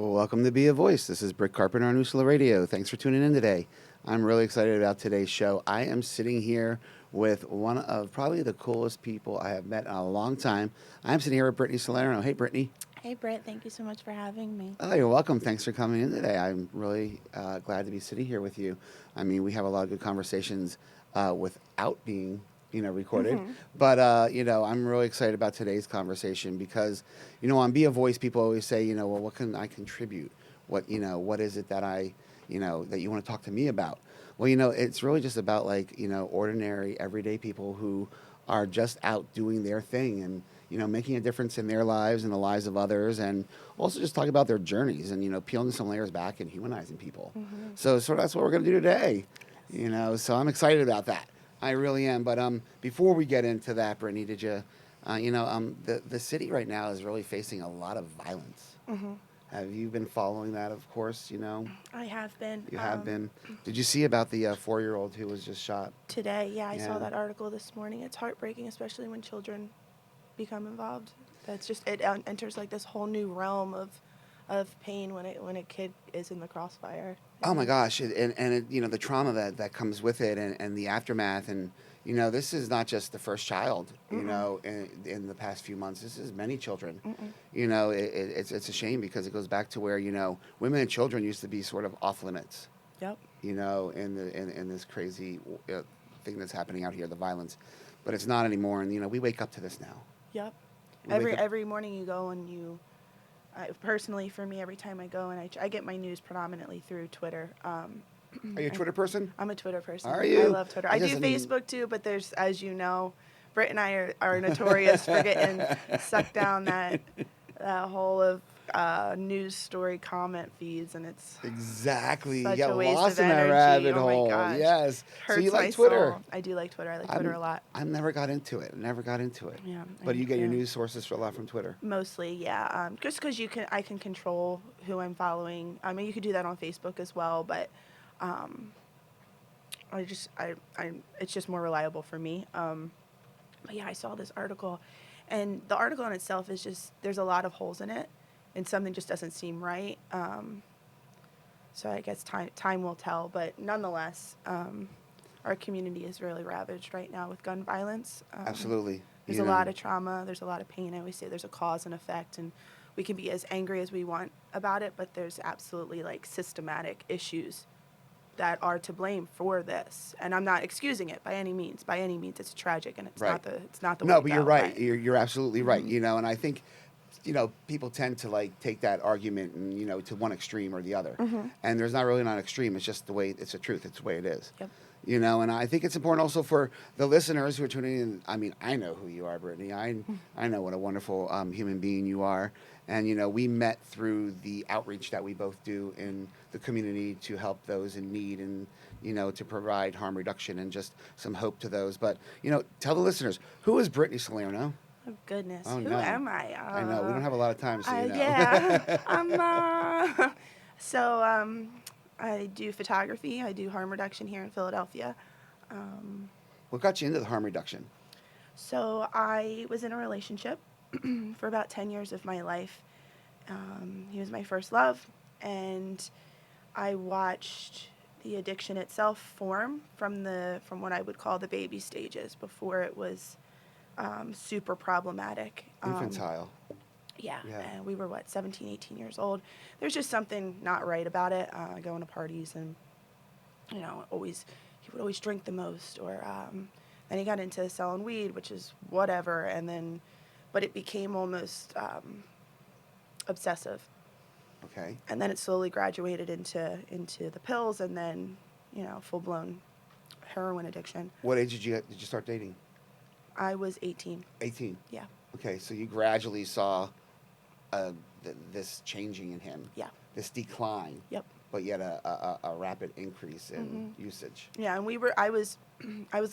Well, welcome to Be a Voice. This is Britt Carpenter on Usula Radio. Thanks for tuning in today. I'm really excited about today's show. I am sitting here with one of probably the coolest people I have met in a long time. I'm sitting here with Brittany Salerno. Hey, Brittany. Hey, Britt. Thank you so much for having me. Oh, you're welcome. Thanks for coming in today. I'm really glad to be sitting here with you. I mean, we have a lot of good conversations without being, recorded. But, I'm really excited about today's conversation because, on Be a Voice, people always say, well, what can I contribute? What is it that that you want to talk to me about? Well, it's really just about ordinary, everyday people who are just out doing their thing and, making a difference in their lives and the lives of others, and also just talk about their journeys and, peeling some layers back and humanizing people. So that's what we're going to do today, so I'm excited about that. I really am. But before we get into that, Brittany, did you, the city right now is really facing a lot of violence. Have you been following that, of course, I have been. You have been. Did you see about the 4-year-old who was just shot? Today, I Yeah. saw that article this morning. It's heartbreaking, especially when children become involved. That's just, it enters like this whole new realm of pain when a kid is in the crossfire. Oh my gosh, the trauma that comes with it and the aftermath, and this is not just the first child, in the past few months. This is many children. It's a shame because it goes back to where women and children used to be sort of off limits. Yep. In this crazy thing that's happening out here, the violence, but it's not anymore. And we wake up to this now. Yep. We wake up- Every morning you go and personally, for me, every time I go and I get my news predominantly through Twitter. Are you a Twitter person? I'm a Twitter person. Are you? I love Twitter. I do Facebook too, but there's, as you know, Britt and I are notorious for getting sucked down that hole of news story comment feeds, and it's exactly. such You get a waste lost of in that energy. rabbit Oh hole. my gosh. Yes. Hurts So you my like Twitter? soul. I do like Twitter. I like Twitter a lot. I never got into it. Yeah. But you get your news sources a lot from Twitter. Mostly, yeah. Just because I can control who I'm following. I mean, you could do that on Facebook as well, but it's just more reliable for me. But yeah, I saw this article, and the article in itself is just, there's a lot of holes in it, and something just doesn't seem right. So I guess time will tell, but nonetheless, our community is really ravaged right now with gun violence. Absolutely. There's a lot of trauma. There's a lot of pain. I always say there's a cause and effect, and we can be as angry as we want about it, but there's absolutely systematic issues that are to blame for this. And I'm not excusing it by any means. By any means, it's tragic, and it's Right. not the way No, to but go, you're right. but- You're absolutely right. And I think people tend to take that argument and to one extreme or the other. And there's not really an extreme. It's just the way, it's the truth. It's the way it is. Yep. And I think it's important also for the listeners who are tuning in. I mean, I know who you are, Brittany. I know what a wonderful human being you are. And, we met through the outreach that we both do in the community to help those in need and, to provide harm reduction and just some hope to those. But, tell the listeners, who is Brittany Salerno? Oh, goodness. Oh, Who no. am I? I know. We don't have a lot of time, so Yeah. I do photography. I do harm reduction here in Philadelphia. What got you into the harm reduction? So I was in a relationship for about 10 years of my life. He was my first love, and I watched the addiction itself form from what I would call the baby stages before it was super problematic. Infantile. Yeah. And we were, 17, 18 years old. There's just something not right about it. Going to parties and, he would always drink the most. Or then he got into selling weed, which is whatever. But it became almost obsessive. Okay. And then it slowly graduated into the pills, and then, full-blown heroin addiction. What age did you start dating? I was 18. 18. Yeah. Okay, so you gradually saw this changing in him. Yeah. This decline. Yep. But yet a rapid increase in usage. Yeah, and I was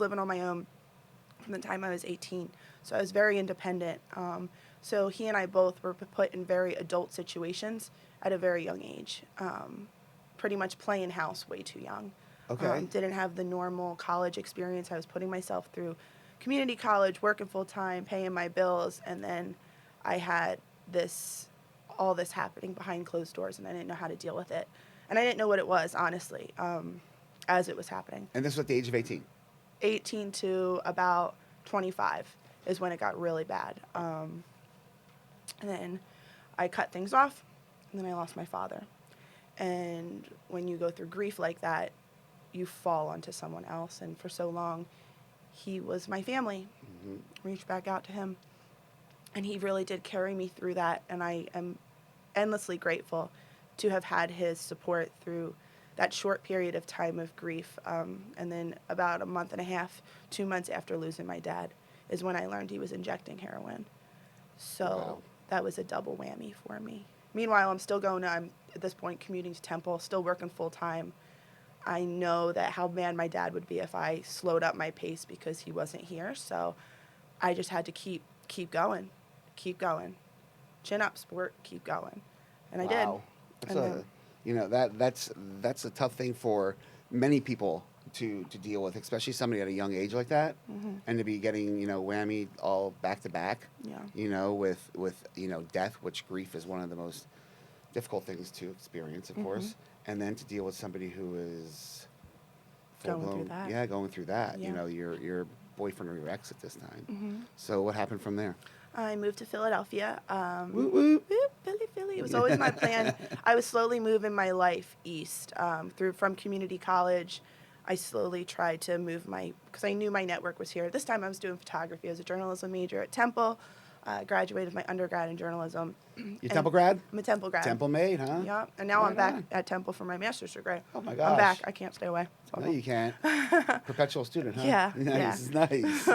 living on my own from the time I was 18, so I was very independent. So he and I both were put in very adult situations at a very young age. Pretty much playing house way too young. Okay. Didn't have the normal college experience. I was putting myself through community college, working full time, paying my bills, and then I had this all this happening behind closed doors, and I didn't know how to deal with it. And I didn't know what it was, honestly, as it was happening. And this was at the age of 18? 18 to about 25 is when it got really bad. And then I cut things off, and then I lost my father. And when you go through grief like that, you fall onto someone else. And for so long, he was my family. Reached back out to him. And he really did carry me through that. And I am endlessly grateful to have had his support through that short period of time of grief. And then about a month and a half, 2 months after losing my dad is when I learned he was injecting heroin. So Wow. that was a double whammy for me. Meanwhile, I'm at this point commuting to Temple, still working full time. I know that how mad my dad would be if I slowed up my pace because he wasn't here. So I just had to keep going. Chin up, sport, keep going. And I did. Wow. That's And a, then- you know, that's a tough thing for many people to deal with, especially somebody at a young age like that, and to be getting, you know, whammy all back to back. Yeah. You know, with you know, death, which grief is one of the most difficult things to experience, of course, and then to deal with somebody who is Going through full-blown- that. Yeah, going through that. You Yeah. know, your boyfriend or your ex at this time. So what happened from there? I moved to Philadelphia. Whoop, whoop. Whoop, Philly. It was always my plan. I was slowly moving my life east from community college. I slowly tried to move because I knew my network was here. This time I was doing photography. I was a journalism major at Temple. Graduated my undergrad in journalism. You Temple grad? I'm a Temple grad. Temple made, huh? Yeah, and now I'm Right back on. at Temple for my master's degree. Oh my I'm gosh. back. I can't stay away. It's No, awful. you can't. Perpetual student, huh? Yeah, Nice, yeah. nice.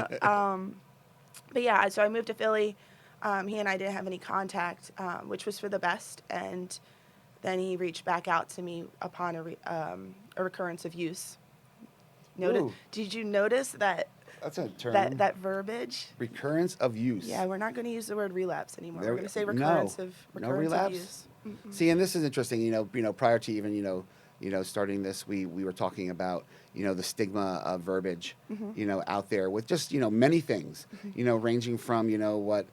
But yeah, so I moved to Philly. He and I didn't have any contact, which was for the best. And then he reached back out to me upon a recurrence of use. Ooh. Did you notice that That's a term. that verbiage? Recurrence of use. Yeah, we're not going to use the word relapse anymore. There We're we- going to say no. recurrence of No relapse? use. See, and this is interesting. You know, prior to even starting this, we were talking about the stigma of verbiage, out there with just many things, ranging from what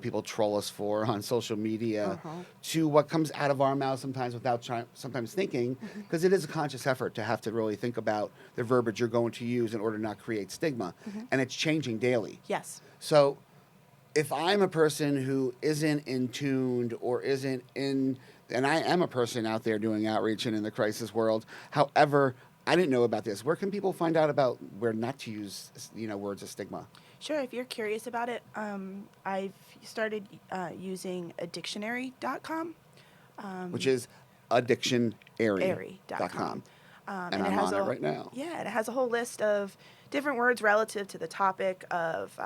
people troll us for on social media to what comes out of our mouths sometimes without sometimes thinking, because it is a conscious effort to have to really think about the verbiage you're going to use in order to not create stigma, and it's changing daily. Yes. So if I'm a person who isn't in tuned or isn't in, and I am a person out there doing outreach and in the crisis world, however, I didn't know about this. Where can people find out about where not to use, words of stigma? Sure, if you're curious about it, I've started using addictionary.com. Which is addictionary.com. Airy.com. And it I'm has on it right now. Yeah, and it has a whole list of different words relative to the topic of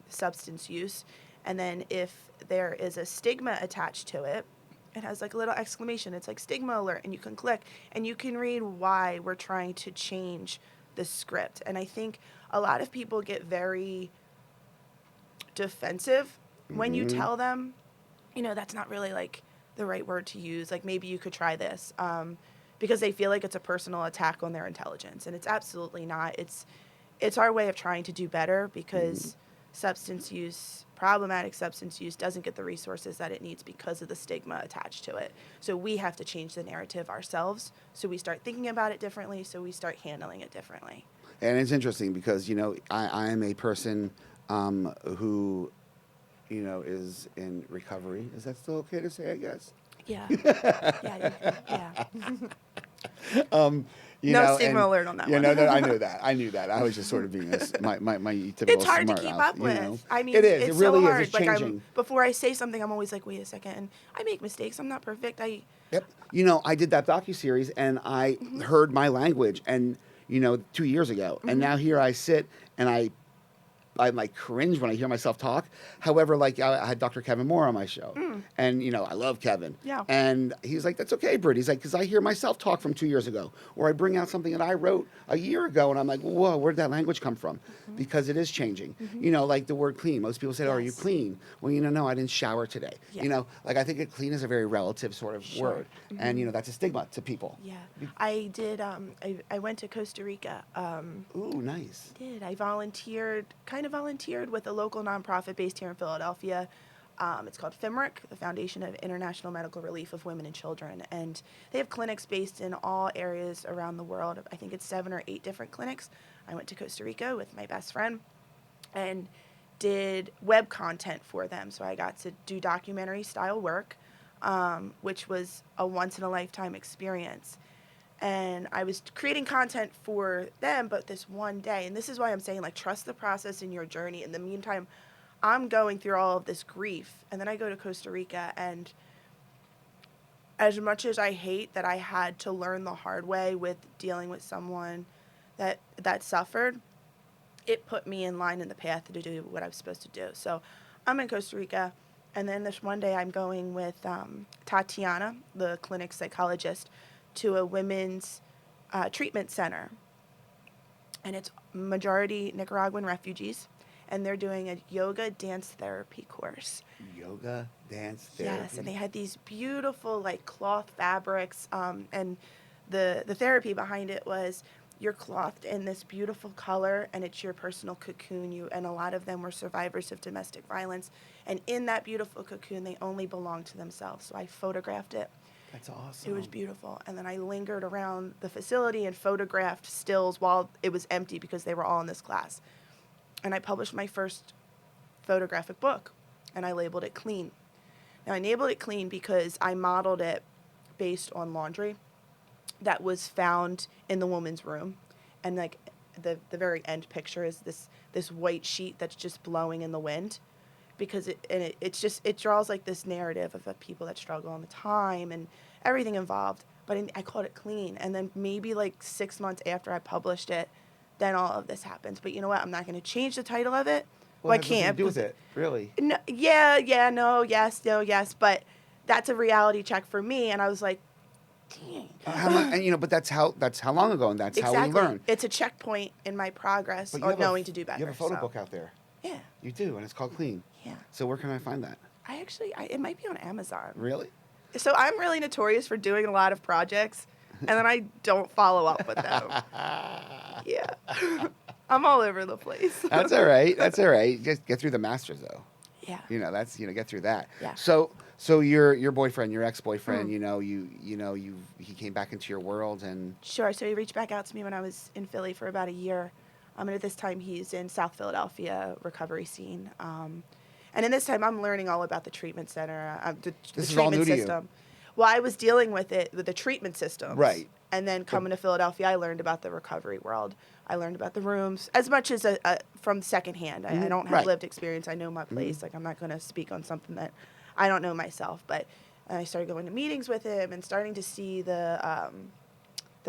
substance use. And then if there is a stigma attached to it, it has like a little exclamation. It's like stigma alert, and you can click and you can read why we're trying to change the script. And I think a lot of people get very defensive when you tell them, that's not really like the right word to use. Like maybe you could try this. Because they feel like it's a personal attack on their intelligence, and it's absolutely not. It's our way of trying to do better, because problematic substance use doesn't get the resources that it needs because of the stigma attached to it. So we have to change the narrative ourselves, so we start thinking about it differently, so we start handling it differently. And it's interesting because, I am a person who, is in recovery. Is that still okay to say, I guess? Yeah. Yeah. No stigma alert on that one. No, I knew that. I was just sort of being my typical It's hard to smart keep mouth, up with. I mean, it is. it's It really so hard. is. It's changing. Like before I say something, I'm always like, wait a second. And I make mistakes. I'm not perfect. Yep. I did that docuseries and I heard my language 2 years ago. And now here I sit and I like cringe when I hear myself talk. However, like I had Dr. Kevin Moore on my show, and I love Kevin. Yeah. And he's like, "That's okay, Britt." He's like, "Because I hear myself talk from 2 years ago, or I bring out something that I wrote a year ago, and I'm like, whoa, where did that language come from?" Because it is changing. Like the word clean. Most people say, "Oh, are you Yes. clean?" Well, no, I didn't shower today. Yeah. Like I think clean is a very relative sort of Sure. word, and that's a stigma to people. Yeah. I did. I went to Costa Rica. Ooh, nice. I volunteered with a local nonprofit based here in Philadelphia. It's called FIMRIC, the Foundation of International Medical Relief of Women and Children. And they have clinics based in all areas around the world. I think it's 7 or 8 different clinics. I went to Costa Rica with my best friend and did web content for them. So I got to do documentary style work, which was a once-in-a-lifetime experience. And I was creating content for them, but this one day, and this is why I'm saying, like, trust the process in your journey. In the meantime, I'm going through all of this grief, and then I go to Costa Rica, and as much as I hate that I had to learn the hard way with dealing with someone that suffered, it put me in line in the path to do what I was supposed to do. So I'm in Costa Rica, and then this one day I'm going with Tatiana, the clinic psychologist, to a women's treatment center. And it's majority Nicaraguan refugees, and they're doing a yoga dance therapy course. Yoga dance therapy? Yes, and they had these beautiful, like, cloth fabrics, and the therapy behind it was you're clothed in this beautiful color, and it's your personal cocoon. And a lot of them were survivors of domestic violence, and in that beautiful cocoon, they only belong to themselves. So I photographed it. That's awesome. It was beautiful. And then I lingered around the facility and photographed stills while it was empty because they were all in this class. And I published my first photographic book, and I labeled it Clean. Now, I labeled it Clean because I modeled it based on laundry that was found in the woman's room. And, like, the very end picture is this white sheet that's just blowing in the wind, because it draws, like, this narrative of the people that struggle all the time and everything involved. But I called it Clean. And then maybe, like, 6 months after I published it, then all of this happens. But you know what? I'm not going to change the title of it. Well, I can't. What does it do with it, really? No, no, yes. But that's a reality check for me. And I was like, dang. But that's how long ago, and that's exactly. how we learn. It's a checkpoint in my progress on knowing to do better. You have a photo book out there. Yeah. You do, and it's called Clean. Yeah. So where can I find that? It might be on Amazon. Really? So I'm really notorious for doing a lot of projects, and then I don't follow up with them. Yeah. I'm all over the place. That's all right. Just get through the masters, though. Yeah. Get through that. Yeah. So your boyfriend, your ex-boyfriend, he came back into your world, and Sure. So he reached back out to me when I was in Philly for about a year. And at this time he's in South Philadelphia recovery scene. And in this time I'm learning all about the treatment center, the treatment all new to you. system. Well, I was dealing with it with the treatment system. Right. And then coming to Philadelphia, I learned about the recovery world. I learned about the rooms as much as from secondhand. I don't have lived experience. I know my place. Like, I'm not going to speak on something that I don't know myself. But I started going to meetings with him and starting to see the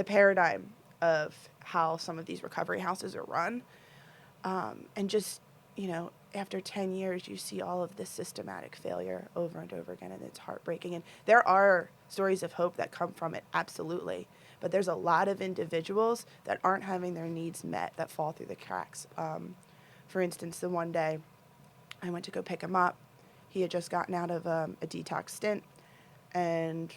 paradigm of how some of these recovery houses are run. And just, after 10 years, you see all of this systematic failure over and over again, and it's heartbreaking. And there are stories of hope that come from it, absolutely. But there's a lot of individuals that aren't having their needs met that fall through the cracks. For instance, the one day I went to go pick him up. He had just gotten out of a detox stint, and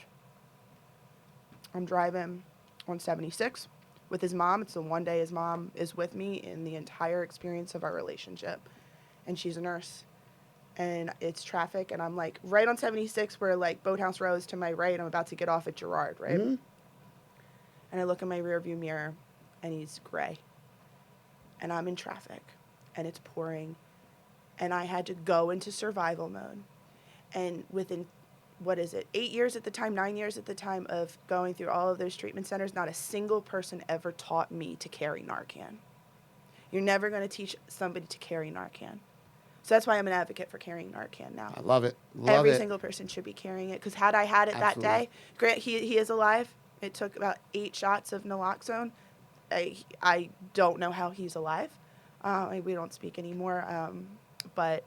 I'm driving on 76 with his mom. It's the one day his mom is with me in the entire experience of our relationship, and she's a nurse. And it's traffic, and I'm, like, right on 76 where, like, Boathouse Row is to my right. I'm about to get off at Girard, right? Mm-hmm. And I look in my rearview mirror, and he's gray. And I'm in traffic, and it's pouring. And I had to go into survival mode. And within, 8 years at the time, 9 years at the time of going through all of those treatment centers, not a single person ever taught me to carry Narcan. You're never going to teach somebody to carry Narcan. So that's why I'm an advocate for carrying Narcan now. I love it. Every single person should be carrying it. Because had I had it Absolutely. that day, Grant, he is alive. It took about 8 shots of naloxone. I don't know how he's alive. We don't speak anymore. But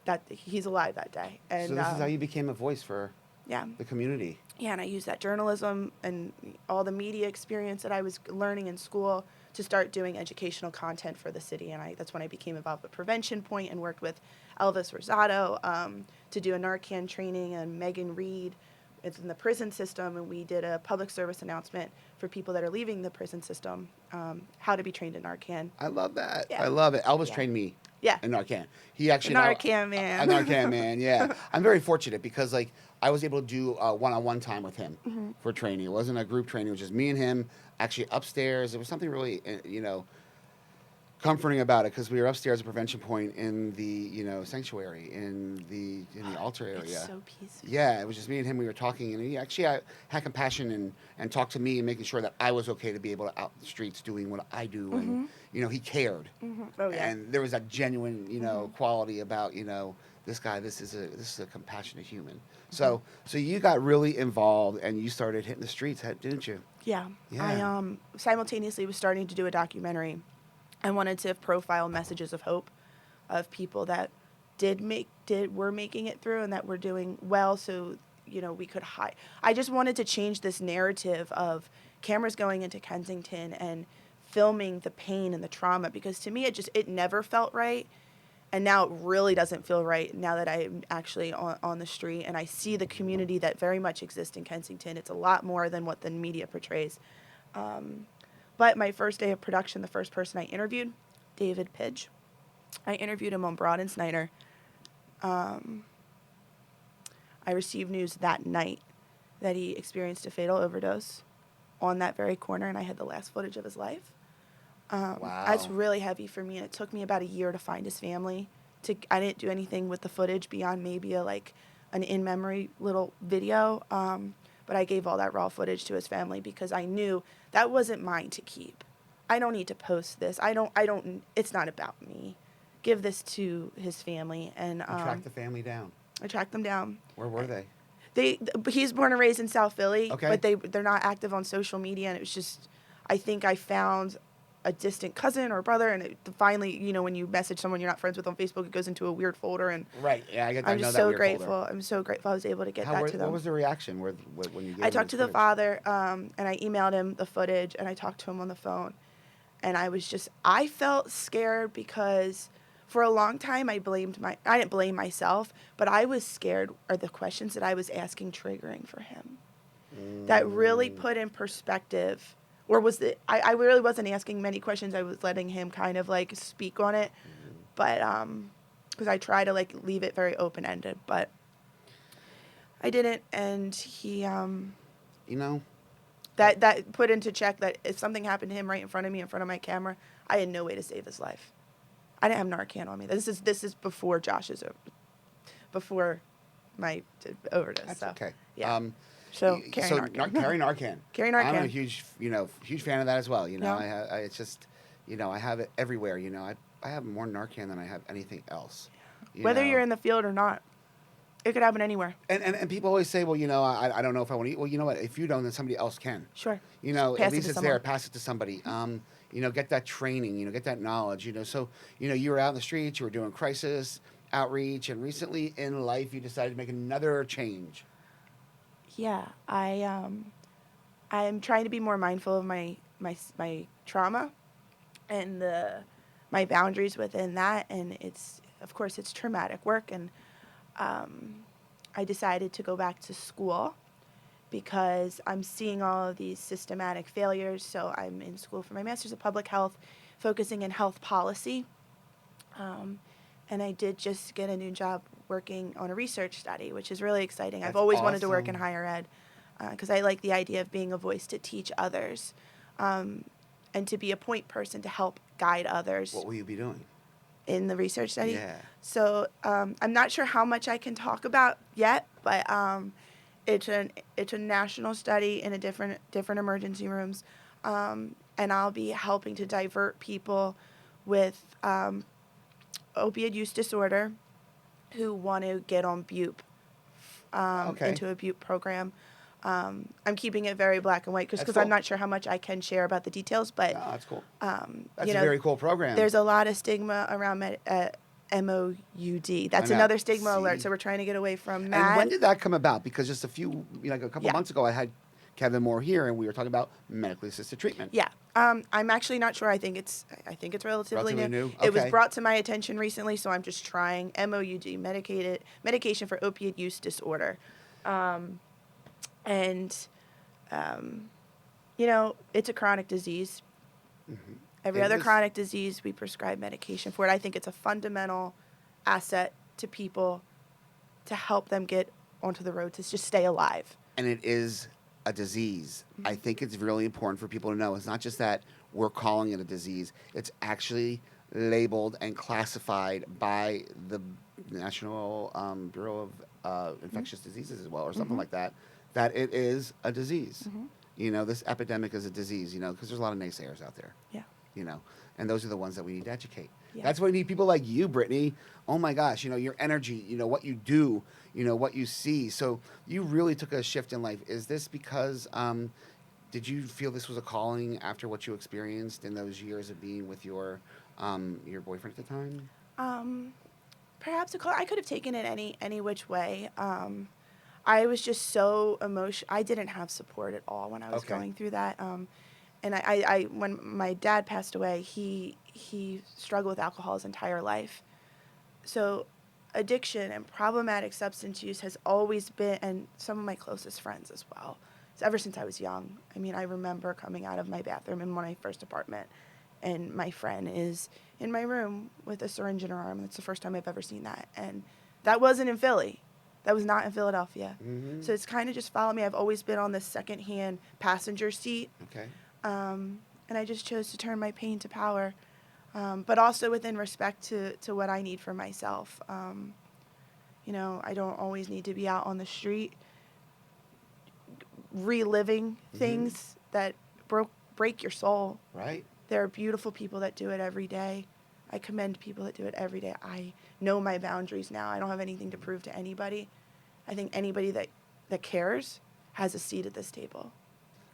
that he's alive that day. And so this is how you became a voice for the community. Yeah, and I used that journalism and all the media experience that I was learning in school to start doing educational content for the city. And that's when I became involved with Prevention Point and worked with Elvis Rosado to do a Narcan training, and Megan Reed. It's in the prison system, and we did a public service announcement for people that are leaving the prison system, how to be trained in Narcan. I love that. Yeah. I love it. Elvis trained me. Yeah. A Narcan. He actually Narcan man. A Narcan man. Yeah. I'm very fortunate because like I was able to do one-on-one time with him for training. It wasn't a group training. It was just me and him actually upstairs. It was something really comforting about it because we were upstairs at Prevention Point in the sanctuary in the altar area. It's so peaceful. Yeah, it was just me and him. We were talking, and he actually had compassion and talked to me and making sure that I was okay to be able to out in the streets doing what I do, and he cared. Oh yeah. And there was that genuine quality about this guy. This is a compassionate human. So you got really involved and you started hitting the streets, didn't you? Yeah. Yeah. I simultaneously was starting to do a documentary. I wanted to profile messages of hope of people that were making it through and that were doing well, so we could hide. I just wanted to change this narrative of cameras going into Kensington and filming the pain and the trauma, because to me it never felt right, and now it really doesn't feel right now that I'm actually on the street and I see the community that very much exists in Kensington. It's a lot more than what the media portrays. But my first day of production, the first person I interviewed, David Pidge. I interviewed him on Broad and Snyder. I received news that night that he experienced a fatal overdose on that very corner, and I had the last footage of his life. Wow. That's really heavy for me, and it took me about a year to find his family. I didn't do anything with the footage beyond maybe an in-memory little video. But I gave all that raw footage to his family because I knew that wasn't mine to keep. I don't need to post this. It's not about me. Give this to his family. And You tracked the family down. I tracked them down. Where were they? He's born and raised in South Philly, Okay. but they're not active on social media. And it was just, I think I found a distant cousin or brother, and finally, when you message someone you're not friends with on Facebook, it goes into a weird folder, and Right. Yeah, I I'm know just that so weird grateful. folder. I'm so grateful I was able to get that to them. What was the reaction when you gave I them talked to the the footage? father, and I emailed him the footage, and I talked to him on the phone, and I felt scared because for a long time I didn't blame myself, but I was scared are the questions that I was asking triggering for him. That really put in perspective, or I really wasn't asking many questions. I was letting him kind of speak on it, but because I try to leave it very open ended, but I didn't, and he that put into check that if something happened to him right in front of me, in front of my camera, I had no way to save his life. I didn't have Narcan on me. This is before before my overdose. That's so, okay. Yeah. So carry Narcan. Carry Narcan. Carry Narcan. I'm a huge fan of that as well. Yeah. It's just, I have it everywhere. I have more Narcan than I have anything else. Whether you're in the field or not, it could happen anywhere. And people always say, well, I don't know if I want to eat. Well, you know what? If you don't, then somebody else can. Sure. At least it's there. Pass it to somebody. Get that training. Get that knowledge. So you were out in the streets. You were doing crisis outreach, and recently in life, you decided to make another change. Yeah, I'm trying to be more mindful of my trauma and my boundaries within that, and it's traumatic work, and I decided to go back to school because I'm seeing all of these systematic failures. So I'm in school for my master's of public health, focusing in health policy, and I did just get a new job working on a research study, which is really exciting. I've always wanted to work in higher ed because I like the idea of being a voice to teach others and to be a point person to help guide others. What will you be doing? In the research study? Yeah. So I'm not sure how much I can talk about yet, but it's a national study in a different emergency rooms, and I'll be helping to divert people with opioid use disorder who want to get on BUP into a BUP program. I'm keeping it very black and white because cool. I'm not sure how much I can share about the details, but no, that's cool. That's a very cool program. There's a lot of stigma around MOUD. That's another stigma alert. So we're trying to get away from that. And when did that come about? Because just a couple months ago, I had Kevin Moore here, and we were talking about medically assisted treatment. Yeah. I'm actually not sure. I think it's relatively new. Okay. It was brought to my attention recently, so I'm just trying MOUD, medication for opioid use disorder. And it's a chronic disease. Mm-hmm. Every other chronic disease, we prescribe medication for it. I think it's a fundamental asset to people to help them get onto the road to just stay alive. And it is a disease. I think it's really important for people to know it's not just that we're calling it a disease, it's actually labeled and classified by the National Bureau of Infectious Diseases as well, or something like that, that it is a disease. You know, this epidemic is a disease, you know, because there's a lot of naysayers out there. Yeah. You know, and those are the ones that we need to educate. Yeah. That's why we need people like you, Brittany. Oh my gosh, you know, your energy, you know, what you do, you know, what you see. So you really took a shift in life. Is this because, did you feel this was a calling after what you experienced in those years of being with your boyfriend at the time? Perhaps a call. I could have taken it any which way. I was just so emotional. I didn't have support at all when I was going through that. And I when my dad passed away, he struggled with alcohol his entire life. So addiction and problematic substance use has always been, and some of my closest friends as well. So ever since I was young. I mean, I remember coming out of my bathroom in my first apartment, and my friend is in my room with a syringe in her arm. That's the first time I've ever seen that. And that wasn't in Philly. That was not in Philadelphia. So it's kind of just followed me. I've always been on this secondhand passenger seat. Okay. And I just chose to turn my pain to power, but also within respect to what I need for myself. You know, I don't always need to be out on the street reliving things that break your soul. Right. There are beautiful people that do it every day. I commend people that do it every day. I know my boundaries now. I don't have anything to prove to anybody. I think anybody that cares has a seat at this table.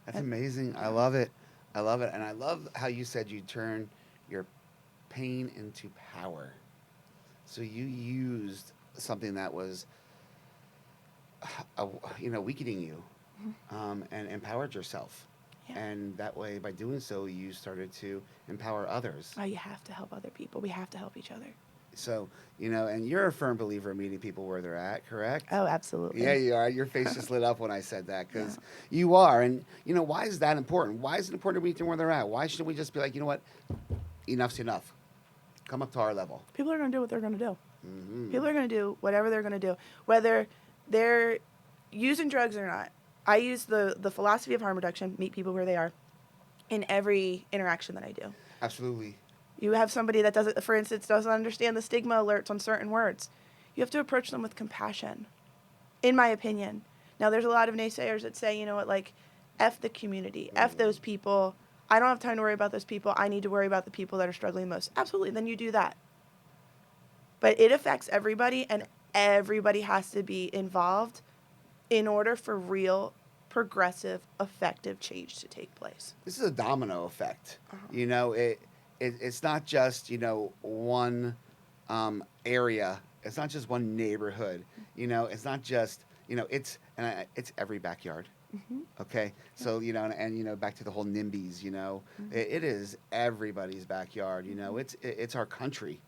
That's amazing. I love it. I love it. And I love how you said you turn your pain into power. So you used something that was, weakening you, and empowered yourself. Yeah. And that way, by doing so, you started to empower others. Oh, you have to help other people. We have to help each other. So, you know, and you're a firm believer in meeting people where they're at, correct? Oh, absolutely. Yeah, you are. Your face just lit up when I said that, because you are. And, you know, why is that important? Why is it important to meet them where they're at? Why shouldn't we just be like, you know what, enough's enough. Come up to our level. People are going to do what they're going to do. People are going to do whatever they're going to do, whether they're using drugs or not. I use the philosophy of harm reduction, meet people where they are, in every interaction that I do. Absolutely. You have somebody that doesn't, for instance, doesn't understand the stigma alerts on certain words. You have to approach them with compassion, in my opinion. Now, there's a lot of naysayers that say, you know what, like, F the community, F those people. I don't have time to worry about those people. I need to worry about the people that are struggling the most. Absolutely, then you do that. But it affects everybody, and everybody has to be involved in order for real, progressive, effective change to take place. This is a domino effect. You know, it's not just, you know, one area. It's not just one neighborhood. You know, it's not just, you know, it's every backyard. Okay, so you know, and you know, back to the whole NIMBYs. You know, it is everybody's backyard. You know, it's our country.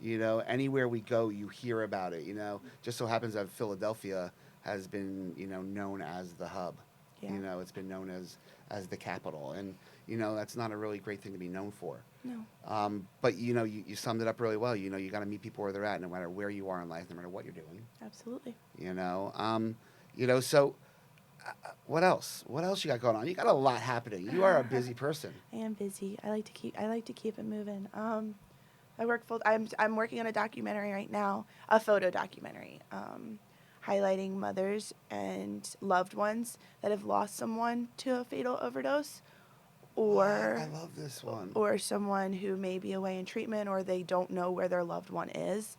You know, anywhere we go, you hear about it. You know, just so happens that Philadelphia has been, you know, known as the hub. Yeah. You know, it's been known as the capital, and you know, that's not a really great thing to be known for. No. But you know, you summed it up really well. You know, you got to meet people where they're at, no matter where you are in life, no matter what you're doing. Absolutely. You know, so. What else? What else you got going on? You got a lot happening. You are a busy person. I am busy. I like to keep it moving. I'm working on a documentary right now, a photo documentary, highlighting mothers and loved ones that have lost someone to a fatal overdose, or I love this one. Or someone who may be away in treatment, or they don't know where their loved one is.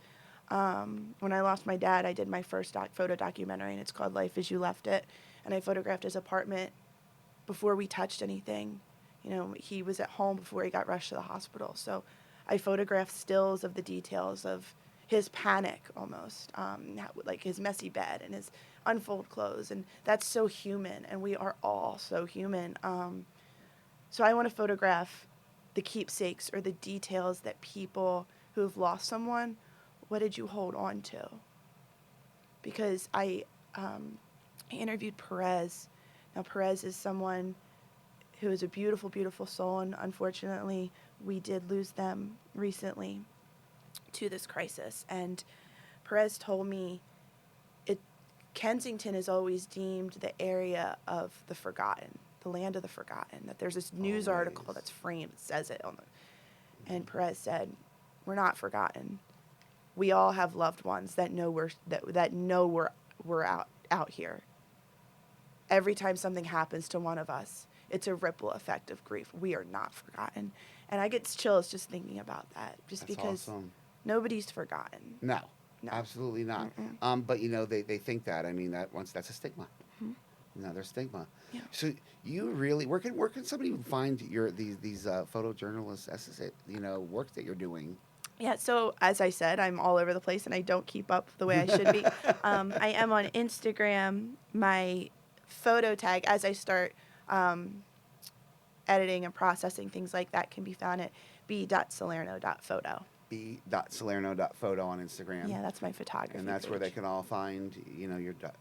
When I lost my dad, I did my first photo documentary, and it's called Life as You Left It. And I photographed his apartment before we touched anything. You know, he was at home before he got rushed to the hospital. So I photographed stills of the details of his panic almost, like his messy bed and his unfolded clothes. And that's so human, and we are all so human. So I want to photograph the keepsakes or the details that people who have lost someone, what did you hold on to? Because I interviewed Perez. Now, Perez is someone who is a beautiful, beautiful soul and unfortunately we did lose them recently to this crisis. And Perez told me Kensington is always deemed the area of the forgotten, the land of the forgotten, that there's this news article that's framed that says it on the, and Perez said, we're not forgotten. We all have loved ones that know we're out here. Every time something happens to one of us, it's a ripple effect of grief. We are not forgotten. And I get chills just thinking about that, just That's because awesome. nobody's forgotten. No, No. absolutely not. But they think that. I mean, that's a stigma. Another stigma. Yeah. So you really, where can somebody find these photojournalist essays, work that you're doing? Yeah, so as I said, I'm all over the place and I don't keep up the way I should be. I am on Instagram. My photo tag, as I start editing and processing things like that, can be found at b.salerno.photo. b.salerno.photo on Instagram. Yeah, that's my photography And that's page. where they can all find,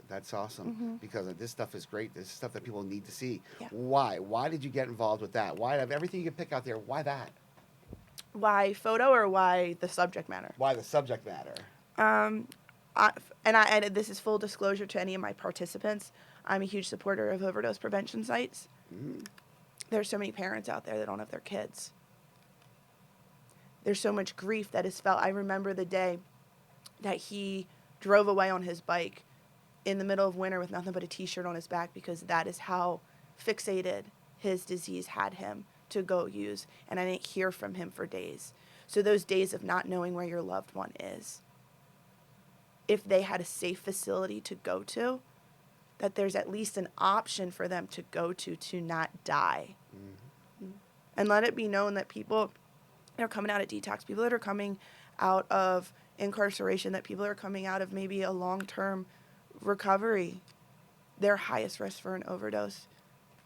that's awesome. Because this stuff is great. This is stuff that people need to see. Yeah. Why? Why did you get involved with that? Why, of everything you can pick out there, why that? Why photo or why the subject matter? Why the subject matter? And this is full disclosure to any of my participants. I'm a huge supporter of overdose prevention sites. There's so many parents out there that don't have their kids. There's so much grief that is felt. I remember the day that he drove away on his bike in the middle of winter with nothing but a t-shirt on his back, because that is how fixated his disease had him to go use. And I didn't hear from him for days. So those days of not knowing where your loved one is, if they had a safe facility to go to, that there's at least an option for them to go to not die. And let it be known that people that are coming out of detox, people that are coming out of incarceration, that people that are coming out of maybe a long-term recovery, their highest risk for an overdose.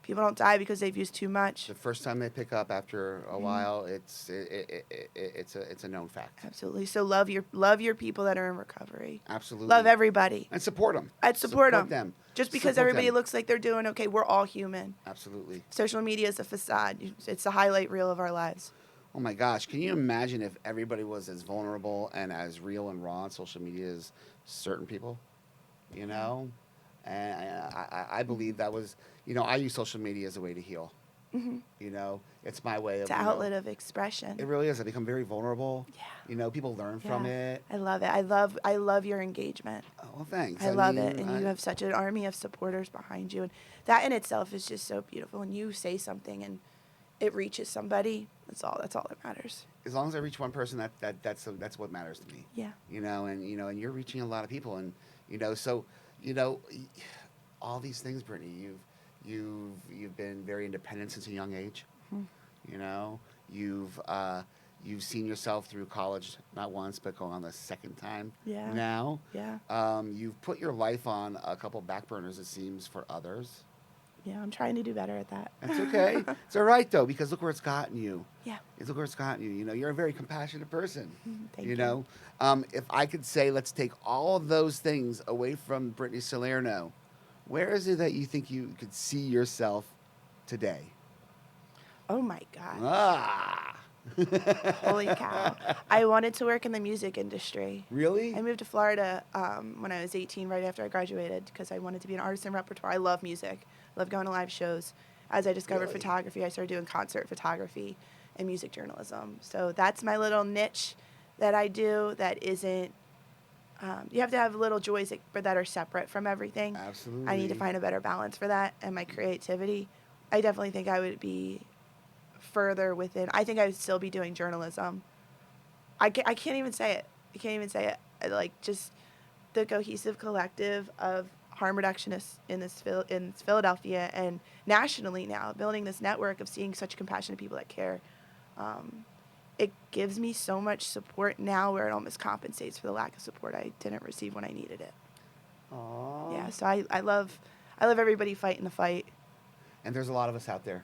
People don't die because they've used too much. The first time they pick up after a while, it's a known fact. Absolutely. So love your people that are in recovery. Absolutely. Love everybody. And support them. I'd support them. them. Just because Support everybody them. looks like they're doing okay, we're all human. Absolutely. Social media is a facade. It's the highlight reel of our lives. Oh my gosh, can you imagine if everybody was as vulnerable and as real and raw on social media as certain people? And I believe that was, I use social media as a way to heal. It's my way of... It's an outlet of expression. It really is. I become very vulnerable. Yeah. People learn from it. I love it. I love your engagement. Oh, well, thanks. I love it. And you have such an army of supporters behind you. And that in itself is just so beautiful. And you say something and it reaches somebody. That's all that matters. As long as I reach one person, that's what matters to me. Yeah. And you're reaching a lot of people, and so all these things, Brittany. You've been very independent since a young age. You've seen yourself through college not once, but going on the second time. Yeah. Now. Yeah. You've put your life on a couple back burners, it seems, for others. Yeah, I'm trying to do better at that. That's okay. It's all right, though, because look where it's gotten you. Yeah. Look where it's gotten you. You're a very compassionate person. Thank you. If I could say, let's take all of those things away from Brittany Salerno, where is it that you think you could see yourself today? Oh, my God. Ah. Holy cow. I wanted to work in the music industry. Really? I moved to Florida when I was 18, right after I graduated, because I wanted to be an artist in repertoire. I love music. I love going to live shows. As I discovered Really? photography, I started doing concert photography and music journalism. So that's my little niche that I do that isn't, you have to have little joys that are separate from everything. Absolutely. I need to find a better balance for that and my creativity. I definitely think I would be further within. I think I would still be doing journalism. I can't even say it. I can't even say it. Like, just the cohesive collective of harm reductionists in Philadelphia and nationally now, building this network of seeing such compassionate people that care. It gives me so much support now where it almost compensates for the lack of support I didn't receive when I needed it. Aww. Yeah, so I love everybody fighting the fight. And there's a lot of us out there.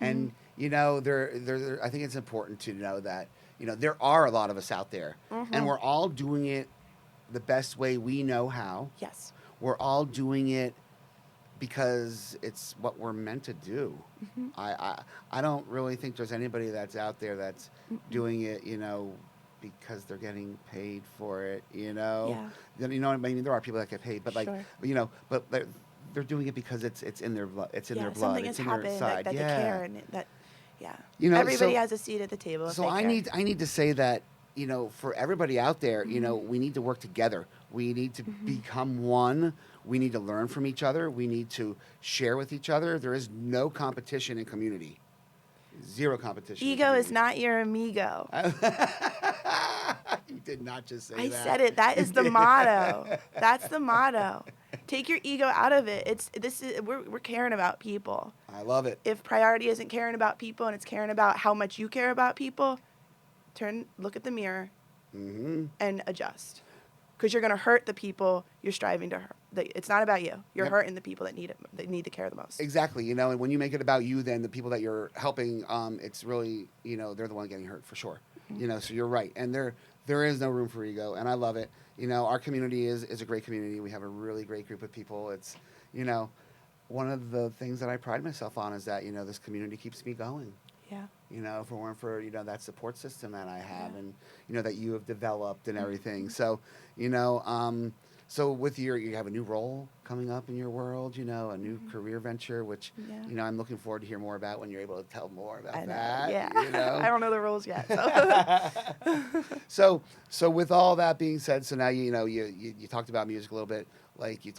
Mm-hmm. And, I think it's important to know that, there are a lot of us out there. Mm-hmm. And we're all doing it the best way we know how. Yes. We're all doing it because it's what we're meant to do. Mm-hmm. I don't really think there's anybody that's out there that's Mm-mm. doing it, because they're getting paid for it, you know. Yeah. Then, you know what I mean? There are people that get paid, but like, Sure. but they're doing it because it's in their blood, it's in their Yeah. blood, Something has it's in their happened side. that they Yeah. care and that. Yeah. So Everybody has a seat at the table if so they I care. need to say that, for everybody out there, Mm-hmm. we need to work together. We need to Mm-hmm. become one. We need to learn from each other. We need to share with each other. There is no competition in community. Zero competition. In Ego is community. not your amigo. You did not just say I that. said it. That is the motto. That's the motto. Take your ego out of it. We're caring about people. I love it. If priority isn't caring about people and it's caring about how much you care about people, look at the mirror Mm-hmm. and adjust. Because you're going to hurt the people you're striving to hurt. It's not about you. You're Yep. hurting the people that need it. That need the care the most. Exactly. And when you make it about you, then the people that you're helping, it's really, they're the one getting hurt for sure. Mm-hmm. So you're right. And there is no room for ego, and I love it. Our community is a great community. We have a really great group of people. It's, one of the things that I pride myself on is that, this community keeps me going. Yeah. If it weren't for, that support system that I have Yeah. and, that you have developed and everything. Mm-hmm. So with you have a new role coming up in your world, a new Mhm. career venture, which, Yeah. I'm looking forward to hear more about when you're able to tell more about I know. that. Yeah. I I don't know the rules yet. So. So with all that being said, so now you talked about music a little bit. Like you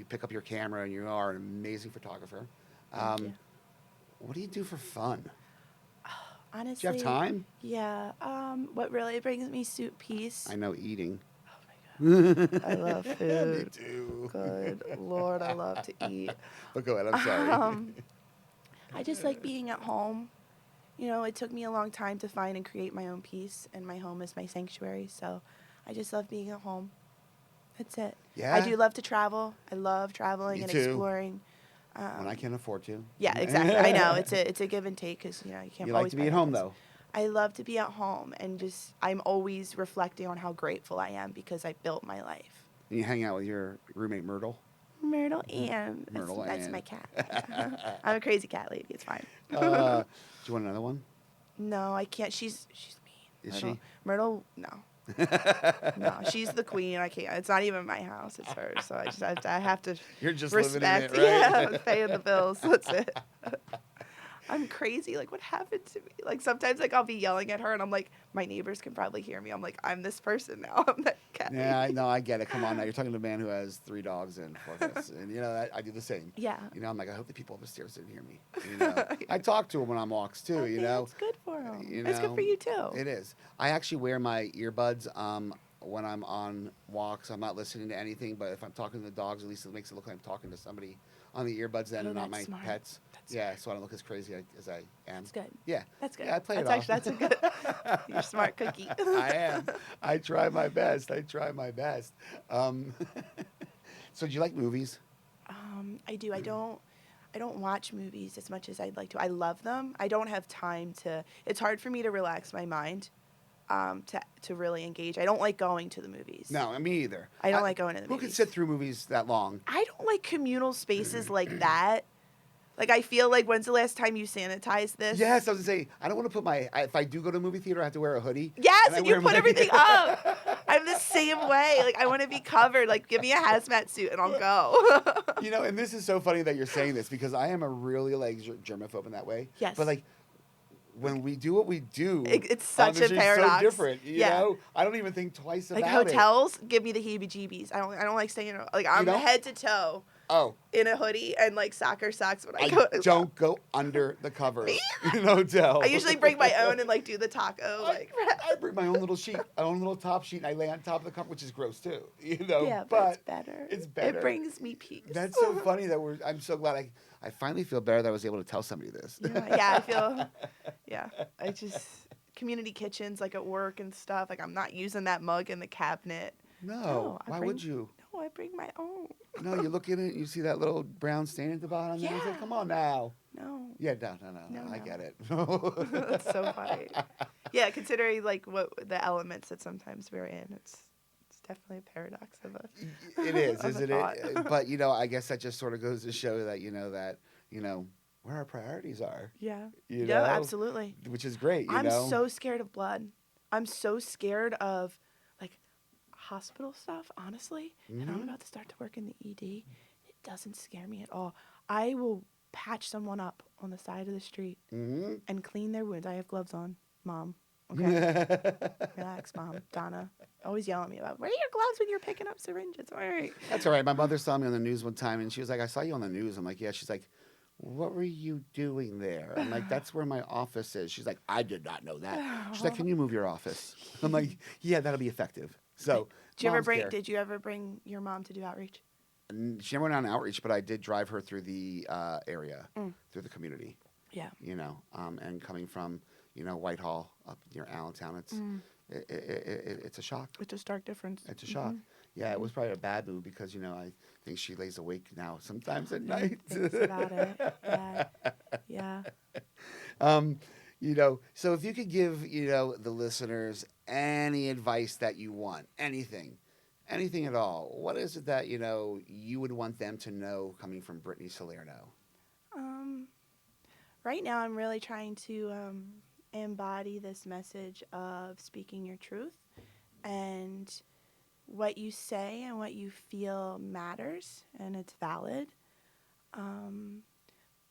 pick up your camera and you are an amazing photographer. Thank you. What do you do for fun? Honestly. Do you have time? Yeah. What really brings me peace. I know eating. Oh my God. I love food. Me too. Good Lord, I love to eat. But go ahead. I'm sorry. I just like being at home. It took me a long time to find and create my own peace, and my home is my sanctuary. So I just love being at home. That's it. Yeah. I do love to travel. I love traveling Me and too. exploring. When I can afford to. Yeah, exactly. I know it's a give and take because you can't You always like to be buy at home things. though. I love to be at home, and I'm always reflecting on how grateful I am because I built my life. And you hang out with your roommate Myrtle. Myrtle Ann. Myrtle That's Ann. my cat. I'm a crazy cat lady. It's fine. Do you want another one? No, I can't. She's mean. Is Myrtle, she? Myrtle, no. No, she's the queen. I can't. It's not even my house. It's hers. So I have to You're just respect. living in it, right? Yeah, I'm paying the bills. That's it. I'm crazy. Like, what happened to me? Like, sometimes, I'll be yelling at her, and I'm like, my neighbors can probably hear me. I'm like, I'm this person now. I'm that cat. Yeah, I get it. Come on now. You're talking to a man who has 3 dogs and 4 cats. And, I do the same. Yeah. I'm like, I hope the people upstairs didn't hear me. I talk to them when I'm walks, too, Okay, It's good for them. It's good for you, too. It is. I actually wear my earbuds when I'm on walks. I'm not listening to anything, but if I'm talking to the dogs, at least it makes it look like I'm talking to somebody on the earbuds then Oh, and not my that's smart. pets. That's Yeah, smart. so I don't look as crazy as I am. That's good. Yeah. That's good. Yeah, I play that's it off. actually, That's a good. You're a smart cookie. I am. I try my best. So do you like movies? I do. I don't watch movies as much as I'd like to. I love them. I don't have time to. It's hard for me to relax my mind, to really engage. I don't like going to the movies. No, me either. I don't like going to the Who movies. could sit through movies that long? I don't like communal spaces like that. Like, I feel like, when's the last time you sanitized this? Yes, I was going to say, I don't want to put if I do go to a movie theater, I have to wear a hoodie. Yes, I and you wear put my- everything up. I'm the same way. Like, I want to be covered. Like, give me a hazmat suit and I'll go. And this is so funny that you're saying this because I am a really, germaphobe in that way. Yes. But, when we do what we do, It's such on the a street, paradox. so different, you Yeah. know? I don't even think twice about Like, it. hotels give me the heebie-jeebies. I don't like staying in, I'm don't? head to toe Oh, in a hoodie and soccer socks when I I go. don't go under the covers in a hotel. I usually bring my own and do the taco. I bring my own little sheet, my own little top sheet, and I lay on top of the cover, which is gross too. Yeah, but it's better. It's better. It brings me peace. That's so funny that I'm so glad I finally feel better that I was able to tell somebody this. Yeah, I feel. Yeah, I just community kitchens at work and stuff. I'm not using that mug in the cabinet. No, why would you? No, I bring my own. No, you look in it, you see that little brown stain at the bottom. Yeah. And you say, "Come on now." No. Yeah, no. I get it. That's so funny. Yeah, considering what the elements that sometimes we're in, it's definitely a paradox of a. It is, of a isn't thought. it? But I guess that just sort of goes to show that where our priorities are. Yeah. You Yeah, know, absolutely. which is great. I'm so scared of blood. I'm so scared of like hospital stuff, honestly. And I'm Hmm. about to start to work in the ED. It doesn't scare me at all. I will patch someone up on the side of the street Hmm. and clean their wounds. I have gloves on, Mom. Okay. Relax, Mom. Donna. Always yell at me about, wear your gloves when you're picking up syringes. All right. That's all right. My mother saw me on the news one time, and she was like, "I saw you on the news." I'm like, "Yeah." She's like, "What were you doing there?" I'm like, "That's where my office is." She's like, "I did not know that." She's like, "Can you move your office?" I'm like, "Yeah, that'll be effective." So, moms care. Did you ever bring your mom to do outreach? She never went on outreach, but I did drive her through the area, through the community. Yeah. And coming from Whitehall up near Allentown, it's a shock. It's a stark difference. It's a shock. Yeah, it was probably a bad move because I think she lays awake now sometimes at Yeah, night. thinks about it. Yeah. Yeah. So if you could give the listeners any advice that you want, anything at all, what is it that you would want them to know coming from Brittany Salerno? Right now, I'm really trying to embody this message of speaking your truth, and what you say and what you feel matters, and it's valid.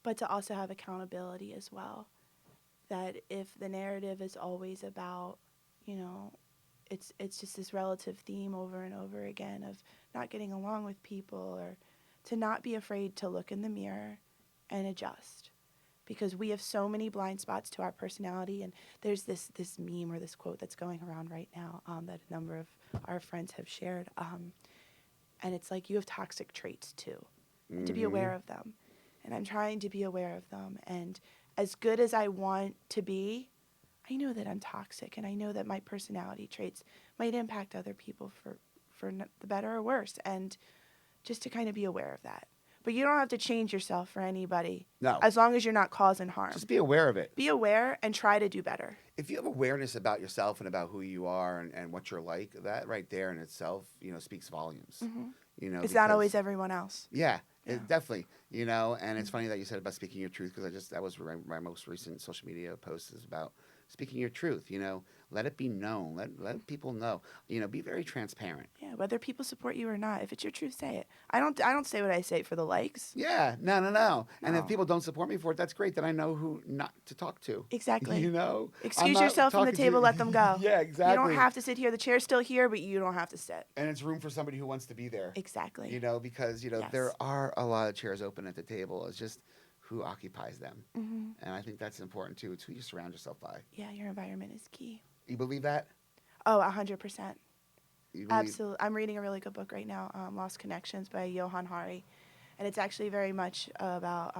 But to also have accountability as well. That if the narrative is always about, it's just this relative theme over and over again of not getting along with people, or to not be afraid to look in the mirror and adjust. Because we have so many blind spots to our personality, and there's this meme or this quote that's going around right now that a number of our friends have shared, and it's like, you have toxic traits too, and to be aware of them. And I'm trying to be aware of them, and as good as I want to be, I know that I'm toxic, and I know that my personality traits might impact other people for the better or worse, and just to kind of be aware of that. But you don't have to change yourself for anybody. No. As long as you're not causing harm. Just be aware of it. Be aware and try to do better. If you have awareness about yourself and about who you are and what you're like, that right there in itself, speaks volumes. It's not always everyone else. Yeah, definitely. And it's funny that you said about speaking your truth, because that was my most recent social media post is about speaking your truth. Let it be known. Let people know. Be very transparent. Yeah, whether people support you or not, if it's your truth, say it. I don't say what I say for the likes. Yeah, no. And if people don't support me for it, that's great. Then I know who not to talk to. Exactly. I'm Excuse not yourself from the talking to table, let them go. Yeah, exactly. You don't have to sit here. The chair's still here, but you don't have to sit. And it's room for somebody who wants to be there. Exactly. Because Yes. there are a lot of chairs open at the table. It's just who occupies them. And I think that's important too. It's who you surround yourself by. Yeah, your environment is key. You believe that? Oh, 100%. You believe- Absolutely. I'm reading a really good book right now, Lost Connections by Johann Hari. And it's actually very much about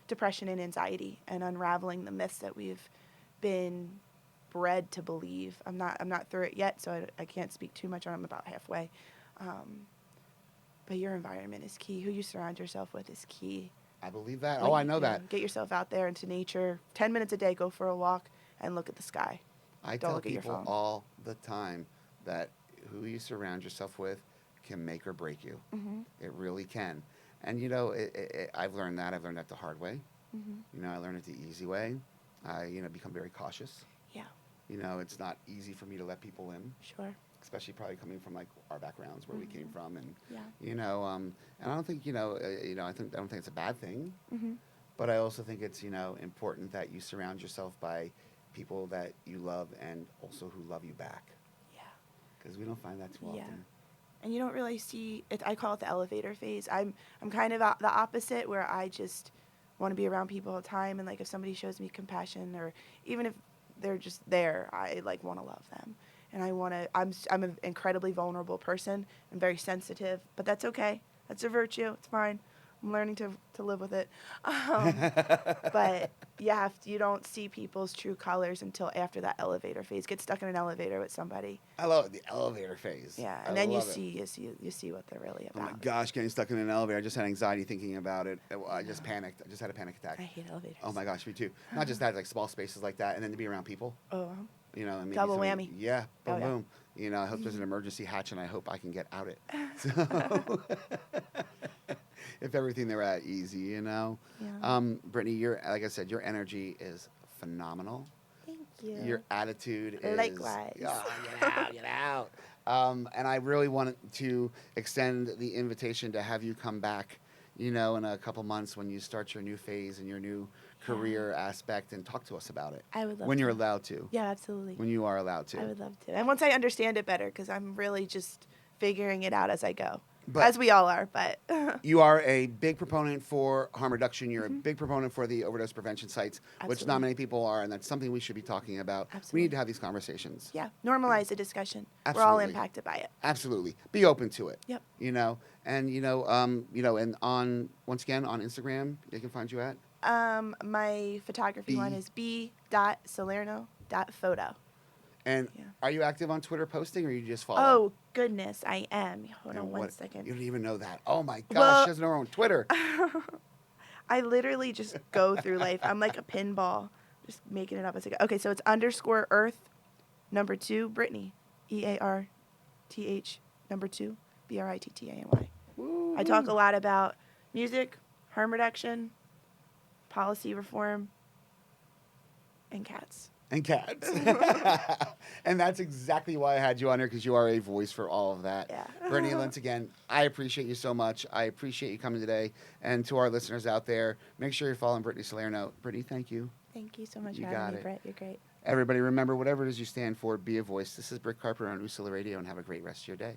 depression and anxiety and unraveling the myths that we've been bred to believe. I'm not through it yet, so I can't speak too much on it. I'm about halfway. But your environment is key. Who you surround yourself with is key. I believe that. Like, I know that. Get yourself out there into nature. 10 minutes a day, go for a walk and look at the sky. I Don't tell look at your people phone. all the time that who you surround yourself with can make or break you. It really can. And I've learned that. I've learned that the hard way. I learned it the easy way. I become very cautious. Yeah. It's not easy for me to let people in. Sure. Especially probably coming from like our backgrounds where we came from, and Yeah. and I don't think I don't think it's a bad thing, but I also think it's important that you surround yourself by people that you love and also who love you back. Yeah. Because we don't find that too Yeah. often. And you don't really see it. I call it the elevator phase. I'm kind of the opposite, where I just want to be around people all the time, and like if somebody shows me compassion, or even if they're just there, I like want to love them. And I'm an incredibly vulnerable person. I'm very sensitive, but that's okay. That's a virtue. It's fine. I'm learning to live with it. But you don't see people's true colors until after that elevator phase. Get stuck in an elevator with somebody. I love the elevator phase. Yeah, and then you see what they're really Oh about. my gosh, getting stuck in an elevator. I just had anxiety thinking about it. I just panicked. I just had a panic attack. I hate elevators. Oh my gosh, me too. Not just that, like small spaces like that, and then to be around people. Oh. And maybe Double whammy. Yeah, boom, Oh, yeah. boom. I hope there's an emergency hatch, and I hope I can get out it. So, if everything there were easy. Yeah. Brittany, like I said, your energy is phenomenal. Thank you. Your attitude is Likewise. Get out. And I really wanted to extend the invitation to have you come back, in a couple months when you start your new phase and your new career aspect, and talk to us about it. I would love when to. you're allowed to. Yeah, absolutely. When you are allowed to. I would love to. And once I understand it better, because I'm really just figuring it out as I go. But as we all are, but. You are a big proponent for harm reduction. You're a big proponent for the overdose prevention sites, which not many people are, and that's something we should be talking about. Absolutely. We need to have these conversations. Yeah, normalize the discussion. Absolutely. We're all impacted by it. Absolutely. Be open to it. Yep. And and once again on Instagram, they can find you at. My photography one is b.salerno.photo. And are you active on Twitter posting, or you just follow? Oh, goodness, I am. Hold on one second. You don't even know that. Oh, my gosh, she doesn't know her own Twitter. I literally just go through life. I'm like a pinball, just making it up as I go. Okay, so it's _Earth, #2, Brittany, EARTH, #2, BRITTANY. I talk a lot about music, harm reduction, policy reform, and cats. And cats. And that's exactly why I had you on here, because you are a voice for all of that. Yeah. Brittany, once again, I appreciate you so much. I appreciate you coming today. And to our listeners out there, make sure you're following Brittany Salerno. Brittany, thank you. Thank you so much You for got having me, it. Britt. You're great. Everybody, remember, whatever it is you stand for, be a voice. This is Britt Carpenter on Usula Radio, and have a great rest of your day.